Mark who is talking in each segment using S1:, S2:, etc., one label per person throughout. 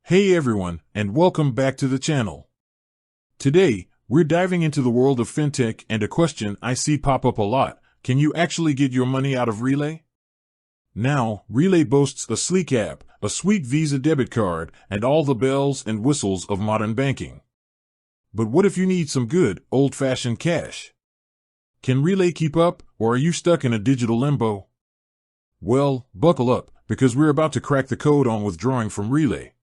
S1: Hey everyone, and welcome back to the channel. Today, we're diving into the world of fintech and a question I see pop up a lot. Can you actually get your money out of Relay? Now, Relay boasts a sleek app, a sweet Visa debit card, and all the bells and whistles of modern banking. But what if you need some good, old-fashioned cash? Can Relay keep up, or are you stuck in a digital limbo? Well, buckle up, because we're about to crack the code on withdrawing from Relay.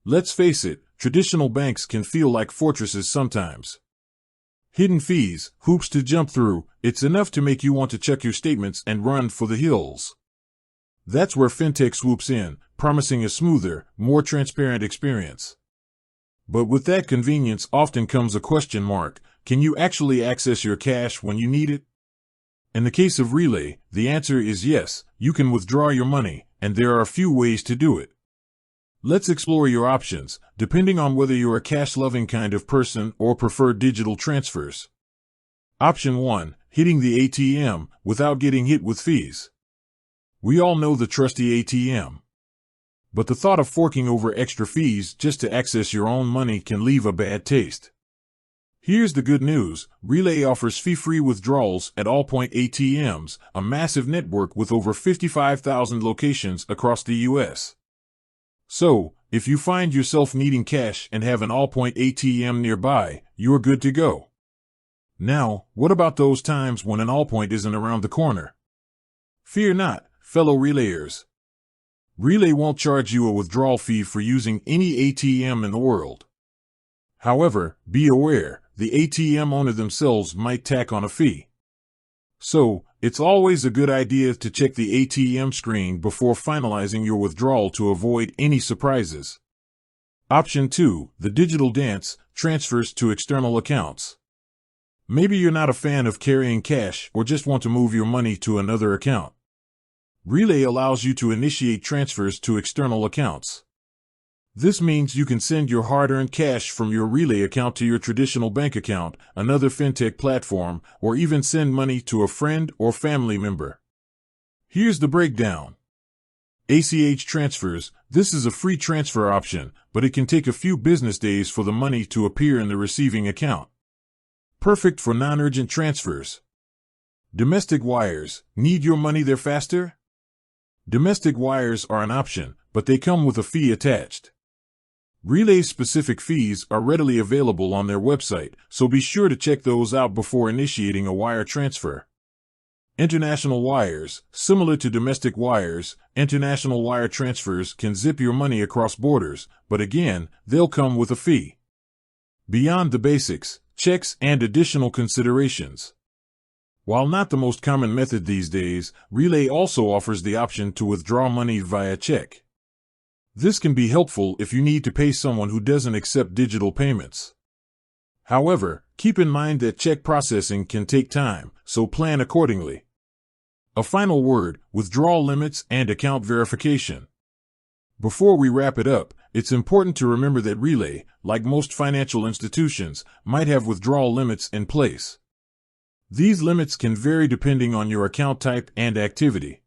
S1: Let's face it, traditional banks can feel like fortresses sometimes. Hidden fees, hoops to jump through, it's enough to make you want to check your statements and run for the hills. That's where fintech swoops in, promising a smoother, more transparent experience. But with that convenience often comes a question mark: can you actually access your cash when you need it? In the case of Relay, the answer is yes, you can withdraw your money, and there are a few ways to do it. Let's explore your options, depending on whether you're a cash-loving kind of person or prefer digital transfers. Option 1. Hitting the ATM without getting hit with fees. We all know the trusty ATM. But the thought of forking over extra fees just to access your own money can leave a bad taste. Here's the good news: Relay offers fee-free withdrawals at Allpoint ATMs, a massive network with over 55,000 locations across the U.S. So, if you find yourself needing cash and have an Allpoint ATM nearby, you're good to go. Now, what about those times when an Allpoint isn't around the corner? Fear not, fellow Relayers. Relay won't charge you a withdrawal fee for using any ATM in the world. However, be aware, the ATM owner themselves might tack on a fee. So, it's always a good idea to check the ATM screen before finalizing your withdrawal to avoid any surprises. Option 2. The digital dance, transfers to external accounts. Maybe you're not a fan of carrying cash or just want to move your money to another account. Relay allows you to initiate transfers to external accounts. This means you can send your hard-earned cash from your Relay account to your traditional bank account, another fintech platform, or even send money to a friend or family member. Here's the breakdown. ACH transfers. This is a free transfer option, but it can take a few business days for the money to appear in the receiving account. Perfect for non-urgent transfers. Domestic wires. Need your money there faster? Domestic wires are an option, but they come with a fee attached. Relay's specific fees are readily available on their website, so be sure to check those out before initiating a wire transfer. International wires. Similar to domestic wires, international wire transfers can zip your money across borders, but again, they'll come with a fee. Beyond the basics, checks and additional considerations. While not the most common method these days, Relay also offers the option to withdraw money via check. This can be helpful if you need to pay someone who doesn't accept digital payments. However, keep in mind that check processing can take time, so plan accordingly. A final word: withdrawal limits and account verification. Before we wrap it up, it's important to remember that Relay, like most financial institutions, might have withdrawal limits in place. These limits can vary depending on your account type and activity.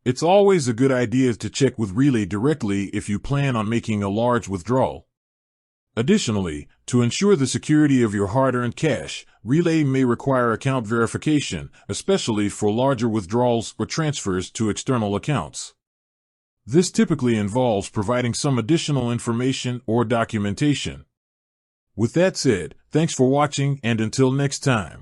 S1: It's always a good idea to check with Relay directly if you plan on making a large withdrawal. Additionally, to ensure the security of your hard-earned cash, Relay may require account verification, especially for larger withdrawals or transfers to external accounts. This typically involves providing some additional information or documentation. With that said, thanks for watching, and until next time.